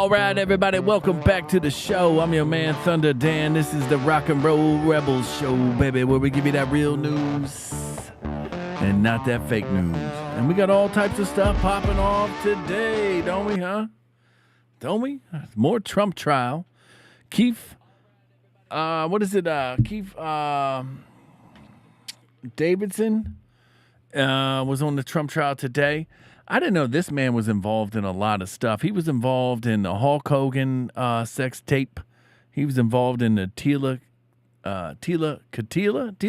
All right, everybody, welcome back to the show. I'm your man, Thunder Dan. This is the Rock and Roll Rebels show, baby, where we give you that real news and not that fake news. And we got all types of stuff popping off today, don't we, huh? Don't we? More Trump trial. Keith, Keith Davidson was on the Trump trial today. I didn't know this man was involved in a lot of stuff. He was involved in the Hulk Hogan sex tape. He was involved in the Tila Catila,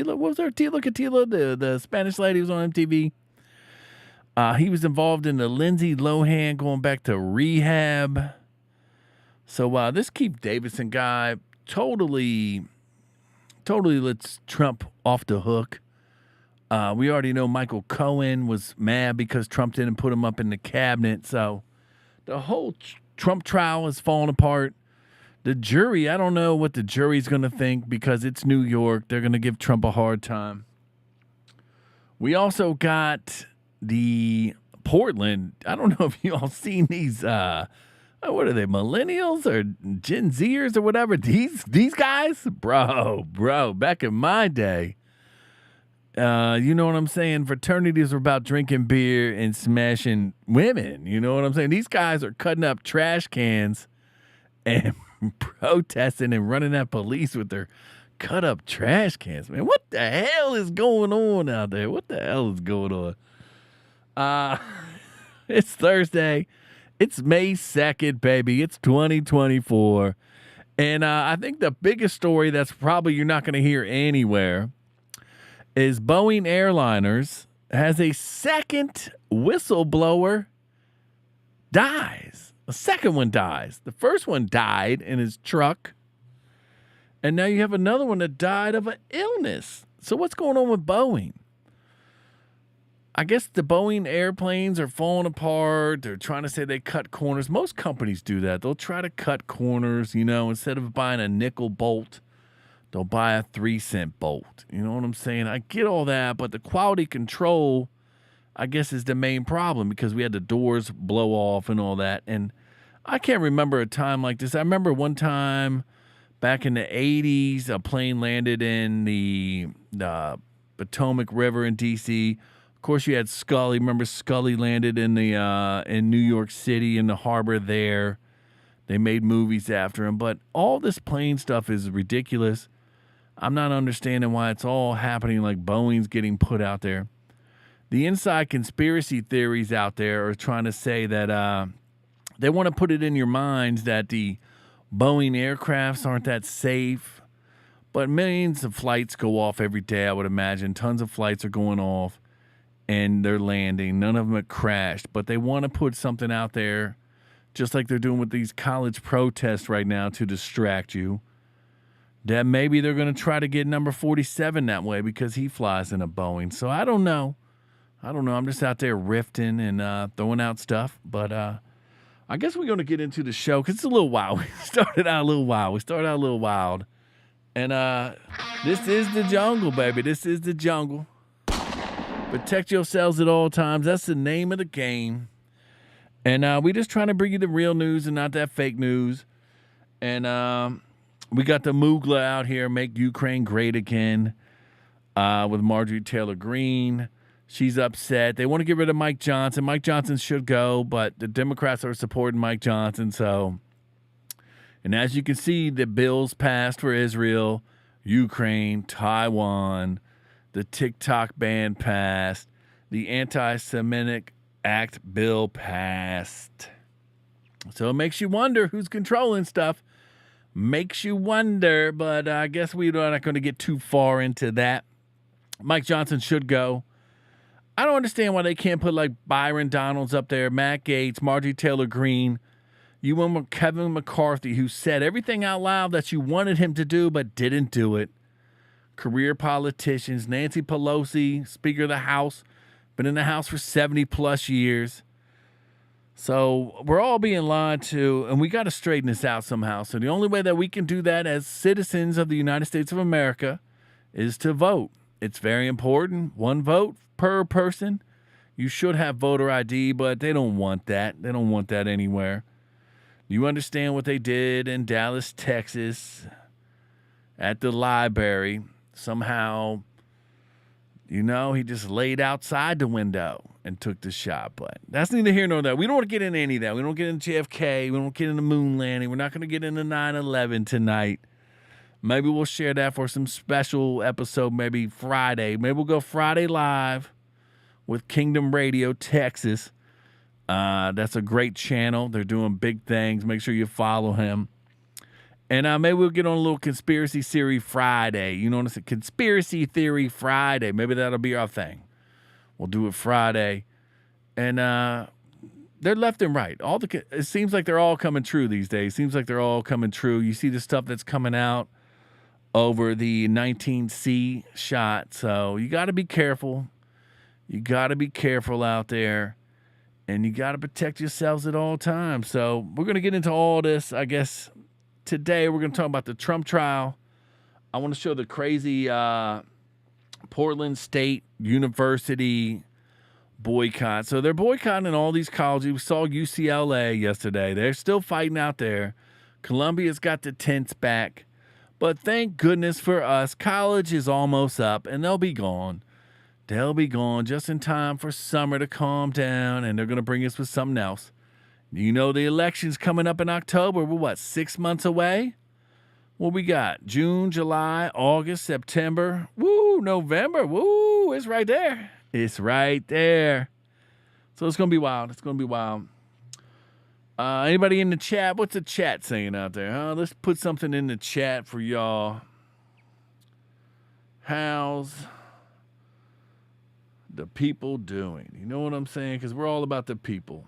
what was her? Tila Catila, the Spanish lady who was on MTV. He was involved in the Lindsay Lohan going back to rehab. So this Keith Davidson guy totally lets Trump off the hook. We already know Michael Cohen was mad because Trump didn't put him up in the cabinet. So the whole Trump trial is falling apart. The jury, I don't know what the jury's going to think because it's New York. They're going to give Trump a hard time. We also got the Portland. I don't know if you all seen these, what are they, millennials or Gen Zers or whatever? These guys? Bro, back in my day. You know what I'm saying? Fraternities were about drinking beer and smashing women. You know what I'm saying? These guys are cutting up trash cans and protesting and running at police with their cut up trash cans. Man, what the hell is going on out there? What the hell is going on? It's Thursday. It's May 2nd, baby. It's 2024. And I think the biggest story that's probably you're not going to hear anywhere is Boeing Airliners has a second whistleblower dies. A second one dies. The first one died in his truck. And now you have another one that died of an illness. So what's going on with Boeing? I guess the Boeing airplanes are falling apart. They're trying to say they cut corners. Most companies do that. They'll try to cut corners, instead of buying a nickel bolt. They'll buy a 3-cent bolt. You know what I'm saying? I get all that, but the quality control, I guess, is the main problem because we had the doors blow off and all that. And I can't remember a time like this. I remember one time back in the 80s, a plane landed in the Potomac River in D.C. Of course, you had Scully. Remember Scully landed in New York City in the harbor there. They made movies after him. But all this plane stuff is ridiculous. I'm not understanding why it's all happening like Boeing's getting put out there. The inside conspiracy theories out there are trying to say that they want to put it in your minds that the Boeing aircrafts aren't that safe. But millions of flights go off every day, I would imagine. Tons of flights are going off and they're landing. None of them have crashed. But they want to put something out there just like they're doing with these college protests right now to distract you. That maybe they're going to try to get number 47 that way because he flies in a Boeing. So I don't know. I'm just out there riffing and throwing out stuff. But I guess we're going to get into the show because it's a little wild. We started out a little wild. And this is the jungle, baby. This is the jungle. Protect yourselves at all times. That's the name of the game. And we just trying to bring you the real news and not that fake news. And we got the Moogla out here, Make Ukraine Great Again, with Marjorie Taylor Greene. She's upset. They want to get rid of Mike Johnson. Mike Johnson should go, but the Democrats are supporting Mike Johnson. And as you can see, the bills passed for Israel, Ukraine, Taiwan. The TikTok ban passed. The Anti-Semitic Act bill passed. So it makes you wonder who's controlling stuff. Makes you wonder, but I guess we're not going to get too far into that. Mike Johnson should go. I don't understand why they can't put like Byron Donalds up there, Matt Gaetz, Marjorie Taylor Greene. You went with Kevin McCarthy, who said everything out loud that you wanted him to do but didn't do it. Career politicians, Nancy Pelosi, Speaker of the House, been in the House for 70 plus years. So we're all being lied to, and we got to straighten this out somehow. So the only way that we can do that as citizens of the United States of America is to vote. It's very important. One vote per person. You should have voter ID, but they don't want that. They don't want that anywhere. You understand what they did in Dallas, Texas at the library. Somehow, he just laid outside the window and took the shot. But that's neither here nor there. We don't want to get into any of that. We don't get into JFK. We don't get into moon landing. We're not going to get into 9/11 tonight. Maybe we'll share that for some special episode, maybe Friday. Maybe we'll go Friday live with Kingdom Radio Texas. That's a great channel. They're doing big things. Make sure you follow him. And maybe we'll get on a little conspiracy theory Friday. You know what I'm saying? Conspiracy theory Friday. Maybe that'll be our thing. We'll do it Friday. And they're left and right. It seems like they're all coming true these days. Seems like they're all coming true. You see the stuff that's coming out over the 19C shot. So you got to be careful. You got to be careful out there. And you got to protect yourselves at all times. So we're going to get into all this, I guess. Today, we're going to talk about the Trump trial. I want to show the crazy Portland State University boycott. So they're boycotting all these colleges. We saw UCLA yesterday. They're still fighting out there. Columbia's got the tents back. But thank goodness for us, college is almost up, and they'll be gone. They'll be gone just in time for summer to calm down, and they're going to bring us with something else. The election's coming up in October. We're 6 months away? What we got? June, July, August, September. Woo, November. Woo, it's right there. It's right there. So it's going to be wild. It's going to be wild. Anybody in the chat? What's the chat saying out there? Huh? Let's put something in the chat for y'all. How's the people doing? You know what I'm saying? Because we're all about the people.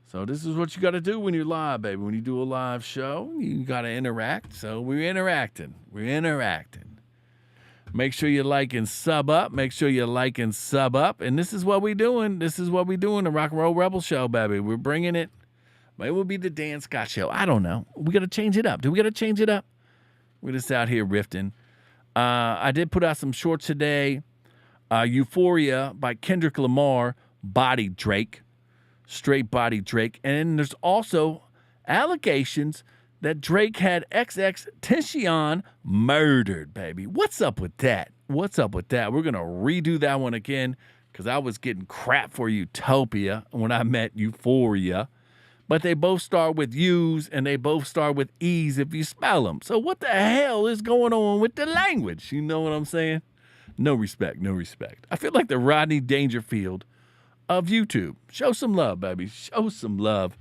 So this is what you got to do when you're live, baby. When you do a live show, you got to interact. So we're interacting. Make sure you like and sub up. And this is what we're doing. The Rock and Roll Rebel Show, baby. We're bringing it. Maybe it will be the Dan Scott Show. I don't know. We got to change it up. Do we got to change it up? We're just out here riffing. I did put out some shorts today. Euphoria by Kendrick Lamar, Body Drake. Straight body Drake. And there's also allegations that Drake had XXXTentacion murdered, baby. What's up with that? We're going to redo that one again because I was getting crap for Utopia when I met Euphoria. But they both start with U's and they both start with E's if you spell them. So what the hell is going on with the language? You know what I'm saying? No respect. I feel like the Rodney Dangerfield of YouTube. Show some love, baby. Show some love.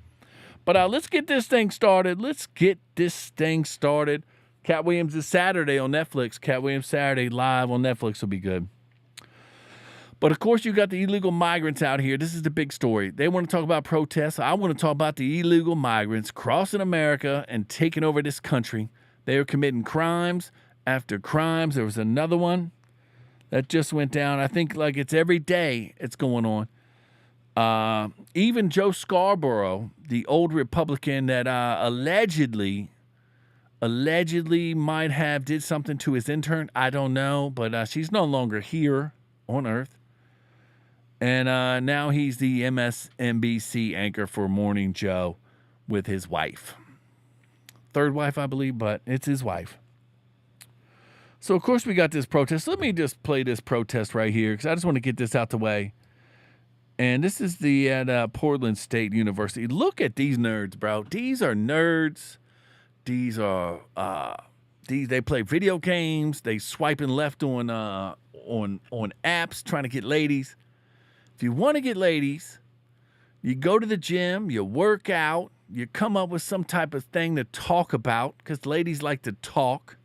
But let's get this thing started. Cat Williams is Saturday on Netflix. Cat Williams Saturday live on Netflix will be good. But, of course, you got the illegal migrants out here. This is the big story. They want to talk about protests. I want to talk about the illegal migrants crossing America and taking over this country. They are committing crimes after crimes. There was another one that just went down. I think like it's every day it's going on. Even Joe Scarborough, the old Republican that allegedly might have did something to his intern. I don't know, but she's no longer here on Earth. And now he's the MSNBC anchor for Morning Joe with his wife. Third wife, I believe, but it's his wife. So, of course, we got this protest. Let me just play this protest right here because I just want to get this out the way. And this is at Portland State University. Look at these nerds, bro. These are nerds. These are they play video games. They swiping left on apps trying to get ladies. If you want to get ladies, you go to the gym, you work out, you come up with some type of thing to talk about because ladies like to talk.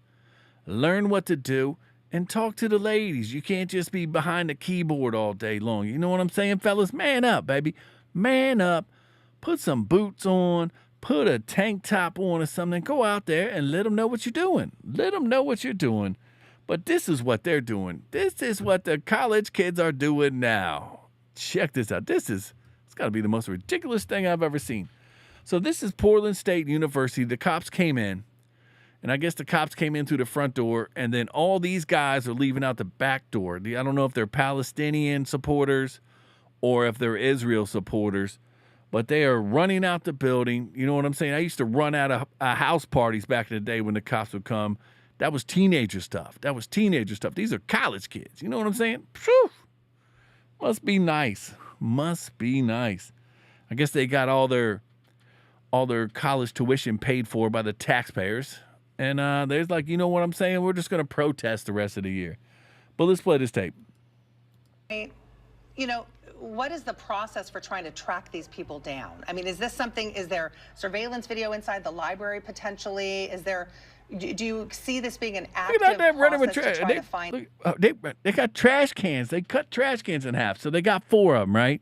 Learn what to do. And talk to the ladies. You can't just be behind the keyboard all day long. You know what I'm saying, fellas? Man up, baby. Man up. Put some boots on. Put a tank top on or something. Go out there and let them know what you're doing. But this is what they're doing. This is what the college kids are doing now. Check this out. It's got to be the most ridiculous thing I've ever seen. So this is Portland State University. The cops came in. And I guess the cops came in through the front door, and then all these guys are leaving out the back door. I don't know if they're Palestinian supporters or if they're Israel supporters, but they are running out the building. You know what I'm saying? I used to run out of house parties back in the day when the cops would come. That was teenager stuff. These are college kids. You know what I'm saying? Phew. Must be nice. I guess they got all their college tuition paid for by the taxpayers. And there's like, you know what I'm saying? We're just going to protest the rest of the year. But let's play this tape. You know, what is the process for trying to track these people down? I mean, is there surveillance video inside the library potentially? Do you see this being an active process to try to find? They got trash cans. They cut trash cans in half. So they got 4 of them, right?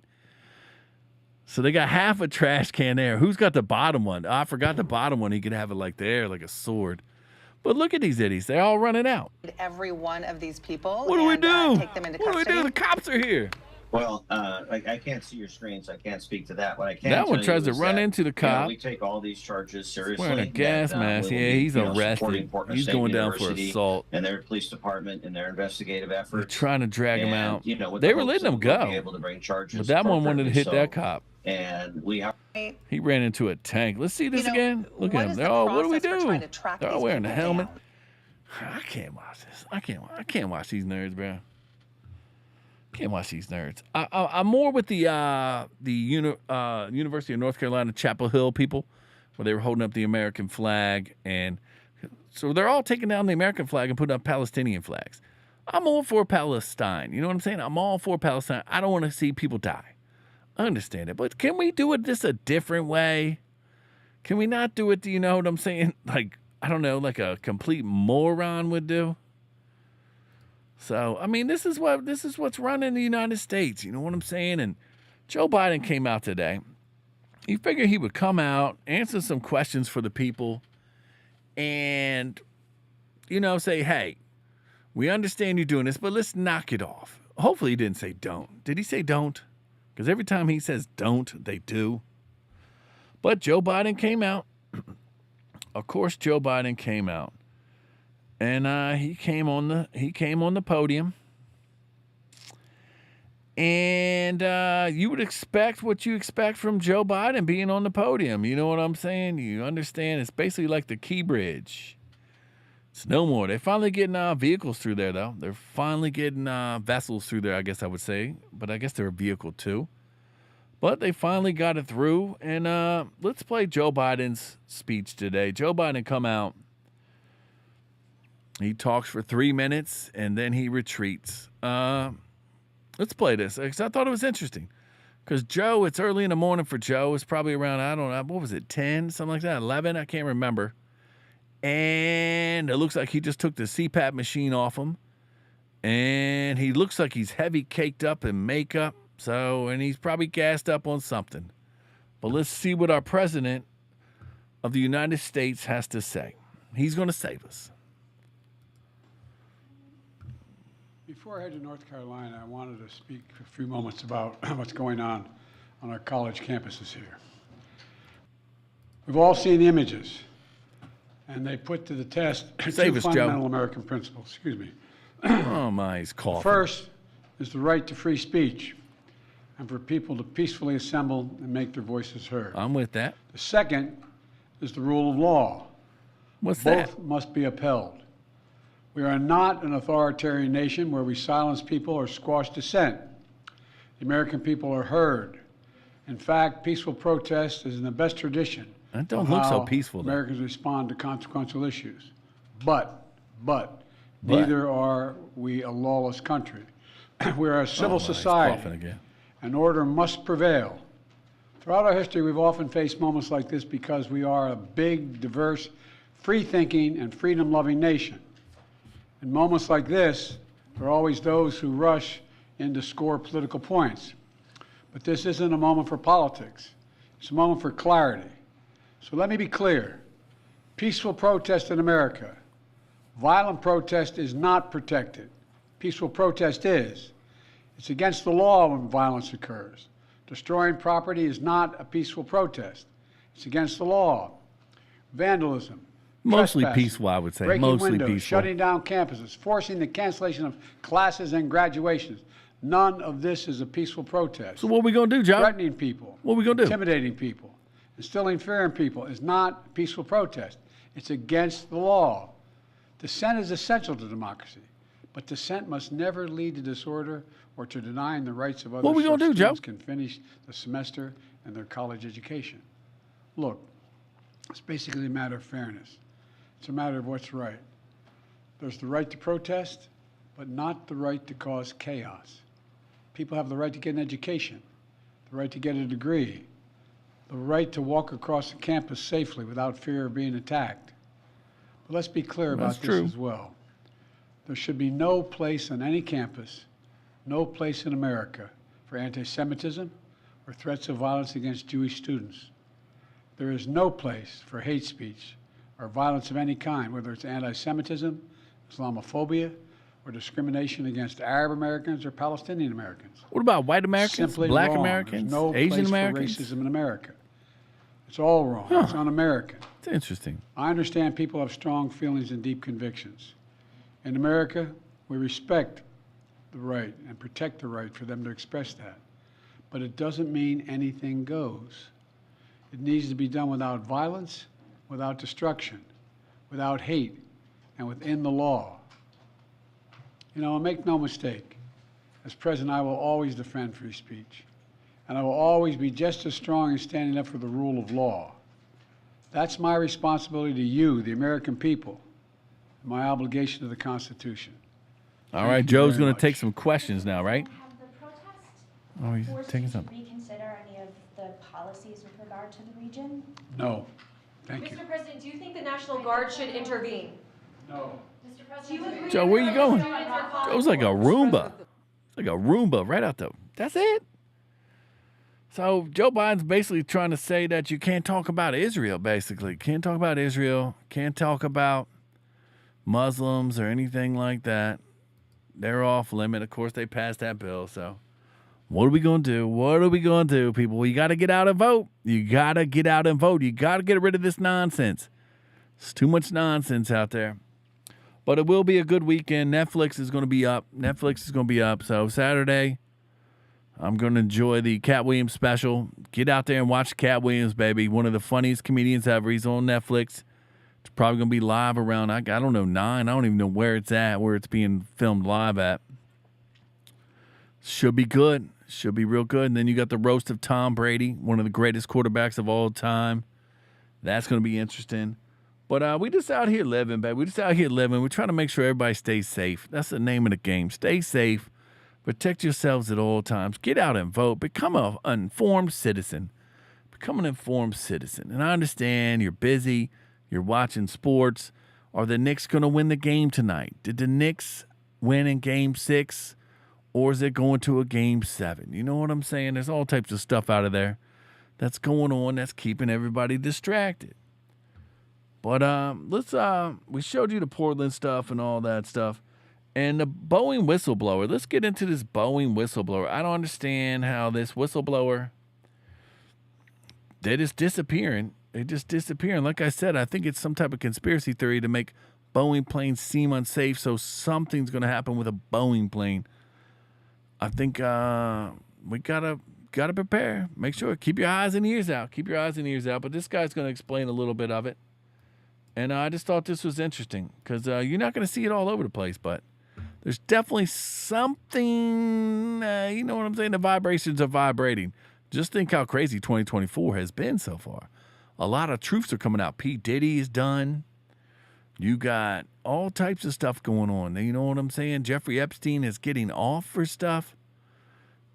So they got half a trash can there. Who's got the bottom one? Oh, I forgot the bottom one. He could have it like there, like a sword. But look at these idiots. They're all running out. Every one of these people. What do we do? Take them into custody? What do we do? The cops are here. Well, I can't see your screen, so I can't speak to that. What I can that one tries to run into the cop. We take all these charges seriously. Wearing a gas mask. Yeah, he's arrested. He's going down for assault. And their police department and their investigative efforts. They're trying to drag him out. You know, they were letting him go. Able to bring charges, but that one wanted to hit that cop. And we have. He ran into a tank. Let's see this again. Look at him. What do we do? They're all wearing a helmet. I can't watch this. I can't watch these nerds, bro. Can't watch these nerds. I'm more with the University of North Carolina Chapel Hill people, where they were holding up the American flag, and so they're all taking down the American flag and putting up Palestinian flags. I'm all for Palestine. You know what I'm saying? I'm all for Palestine. I don't want to see people die. I understand it, but can we do it just a different way? Can we not do it? You know what I'm saying? Like, I don't know, like a complete moron would do. So, I mean, this is what's running the United States. You know what I'm saying? And Joe Biden came out today. He figured he would come out, answer some questions for the people, and, you know, say, hey, we understand you're doing this, but let's knock it off. Hopefully he didn't say don't. Did he say don't? Because every time he says don't, they do. But Joe Biden came out. Of course, Joe Biden came out. And he came on the podium. And you would expect what you expect from Joe Biden being on the podium. You know what I'm saying? You understand? It's basically like the Key Bridge. It's no more. They're finally getting vehicles through there, though. They're finally getting vessels through there, I guess I would say. But I guess they're a vehicle, too. But they finally got it through. And let's play Joe Biden's speech today. Joe Biden come out. He talks for 3 minutes, and then he retreats. Let's play this, because I thought it was interesting. Because Joe, it's early in the morning for Joe. It's probably around, I don't know, what was it, 10, something like that, 11? I can't remember. And it looks like he just took the CPAP machine off him. And he looks like he's heavy caked up in makeup. And he's probably gassed up on something. But let's see what our president of the United States has to say. He's going to save us. Before I head to North Carolina, I wanted to speak for a few moments about what's going on our college campuses here. We've all seen the images, and they put to the test two fundamental American principles. Excuse me. Oh, my, he's coughing. First is the right to free speech and for people to peacefully assemble and make their voices heard. I'm with that. The second is the rule of law. What's that? Both must be upheld. We are not an authoritarian nation where we silence people or squash dissent. The American people are heard. In fact, peaceful protest is in the best tradition. That don't look so peaceful, though. Americans respond to consequential issues. But neither are we a lawless country. We are a civil society, and order must prevail. Throughout our history, we've often faced moments like this because we are a big, diverse, free-thinking, and freedom-loving nation. In moments like this, there are always those who rush in to score political points. But this isn't a moment for politics. It's a moment for clarity. So let me be clear. Peaceful protest in America. Violent protest is not protected. Peaceful protest is. It's against the law when violence occurs. Destroying property is not a peaceful protest. It's against the law. Vandalism. Mostly peaceful, I would say. Mostly windows, peaceful. Shutting down campuses, forcing the cancellation of classes and graduations. None of this is a peaceful protest. So what are we going to do, Joe? Threatening people. What are we going to do? Intimidating people. Instilling fear in people is not a peaceful protest. It's against the law. Dissent is essential to democracy, but dissent must never lead to disorder or to denying the rights of others. What are we going to do, Joe? Students can finish the semester and their college education. Look, it's basically a matter of fairness. It's a matter of what's right. There's the right to protest, but not the right to cause chaos. People have the right to get an education, the right to get a degree, the right to walk across the campus safely without fear of being attacked. But let's be clear about this as well. There should be no place on any campus, no place in America for anti-Semitism or threats of violence against Jewish students. There is no place for hate speech or violence of any kind, whether it's anti-Semitism, Islamophobia, or discrimination against Arab Americans or Palestinian Americans. What about white Americans, Simply black wrong. Americans, There's no Asian place Americans? for racism in America. It's all wrong. It's un-American. It's interesting. I understand people have strong feelings and deep convictions. In America, we respect the right and protect the right for them to express that. But it doesn't mean anything goes. It needs to be done without violence, without destruction, without hate, and within the law. You know, make no mistake, as president, I will always defend free speech, and I will always be just as strong in standing up for the rule of law. That's my responsibility to you, the American people, and my obligation to the Constitution. All right, Joe's going to take some questions now, right? Have the protests Oh, he's forced taking you to something. reconsider any of the policies with regard to the region? No. Thank you. Mr. President, do you think the National Guard should intervene? No. Mr. President, do you agree Joe, where you going? that Joe's like a Roomba. It's like a Roomba right out the. That's it. So Joe Biden's basically trying to say that you can't talk about Israel, basically. Can't talk about Israel. Can't talk about Muslims or anything like that. They're off limit. Of course, they passed that bill. So what are we going to do? What are we going to do, people? Well, you got to get out and vote. You got to get out and vote. You got to get rid of this nonsense. It's too much nonsense out there. But it will be a good weekend. Netflix is going to be up. So Saturday, I'm going to enjoy the Cat Williams special. Get out there and watch Cat Williams, baby. One of the funniest comedians ever. He's on Netflix. It's probably going to be live around, I don't know, 9. I don't even know where it's at, where it's being filmed live at. Should be good. Should be real good. And then you got the roast of Tom Brady, one of the greatest quarterbacks of all time. That's going to be interesting. But we just out here living, baby. We just out here living. We're trying to make sure everybody stays safe. That's the name of the game. Stay safe. Protect yourselves at all times. Get out and vote. Become an informed citizen. Become an informed citizen. And I understand you're busy. You're watching sports. Are the Knicks going to win the game tonight? Did the Knicks win in Game 6? Or is it going to a Game 7? You know what I'm saying? There's all types of stuff out of there that's going on that's keeping everybody distracted. But we showed you the Portland stuff and all that stuff. And the Boeing whistleblower. Let's get into this Boeing whistleblower. I don't understand how this whistleblower, they're just disappearing. They just disappearing. Like I said, I think it's some type of conspiracy theory to make Boeing planes seem unsafe, so something's going to happen with a Boeing plane. I think we gotta prepare. Make sure, keep your eyes and ears out. Keep your eyes and ears out. But this guy's going to explain a little bit of it. And I just thought this was interesting because you're not going to see it all over the place, but there's definitely something, you know what I'm saying? The vibrations are vibrating. Just think how crazy 2024 has been so far. A lot of truths are coming out. P. Diddy is done. You got all types of stuff going on. You know what I'm saying? Jeffrey Epstein is getting off for stuff.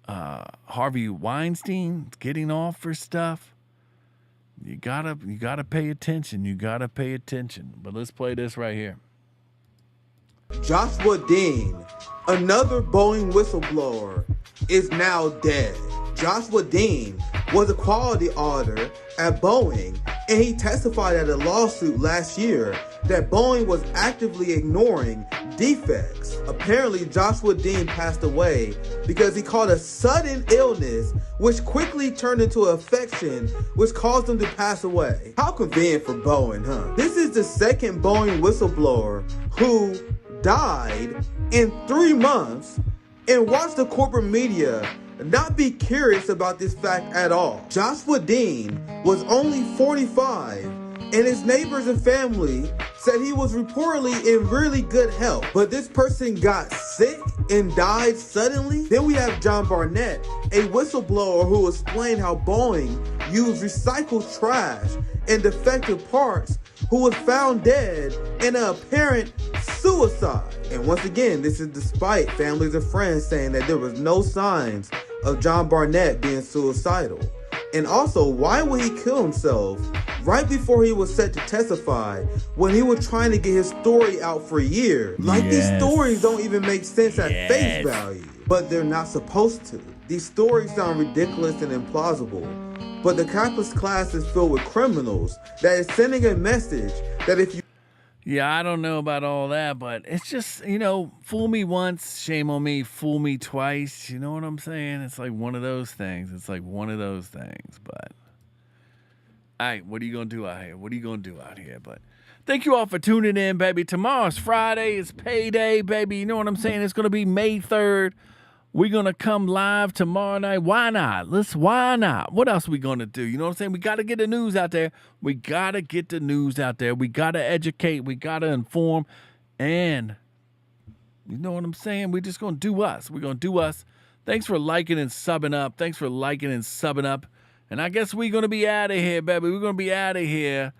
Harvey Weinstein is getting off for stuff. You gotta pay attention. You gotta pay attention. But let's play this right here. Joshua Dean, another Boeing whistleblower, is now dead. Joshua Dean was a quality auditor at Boeing, and he testified at a lawsuit last year that Boeing was actively ignoring defects. Apparently, Joshua Dean passed away because he caught a sudden illness which quickly turned into an infection which caused him to pass away. How convenient for Boeing, huh? This is the second Boeing whistleblower who died in 3 months And watch the corporate media not be curious about this fact at all. Joshua Dean was only 45, and his neighbors and family said he was reportedly in really good health. But this person got sick and died suddenly? Then we have John Barnett, a whistleblower who explained how Boeing used recycled trash and defective parts, who was found dead in an apparent suicide. And once again, this is despite families and friends saying that there was no signs of John Barnett being suicidal. And also, why would he kill himself right before he was set to testify when he was trying to get his story out for years? Like, these stories don't even make sense at face value, but they're not supposed to. These stories sound ridiculous and implausible, but the campus class is filled with criminals that is sending a message that if you... Yeah, I don't know about all that, but it's just, fool me once, shame on me, fool me twice. You know what I'm saying? It's like one of those things. But, all right, what are you going to do out here? But thank you all for tuning in, baby. Tomorrow's Friday. It's payday, baby. You know what I'm saying? It's going to be May 3rd. We're going to come live tomorrow night. Why not? Why not? What else are we going to do? You know what I'm saying? We got to get the news out there. We got to educate. We got to inform. And you know what I'm saying? We're just going to do us. We're going to do us. Thanks for liking and subbing up. And I guess we're going to be out of here, baby. We're going to be out of here.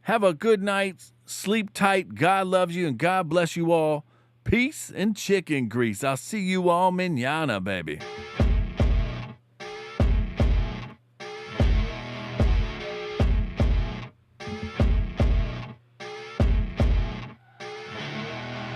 Have a good night. Sleep tight. God loves you and God bless you all. Peace and chicken grease. I'll see you all mañana, baby.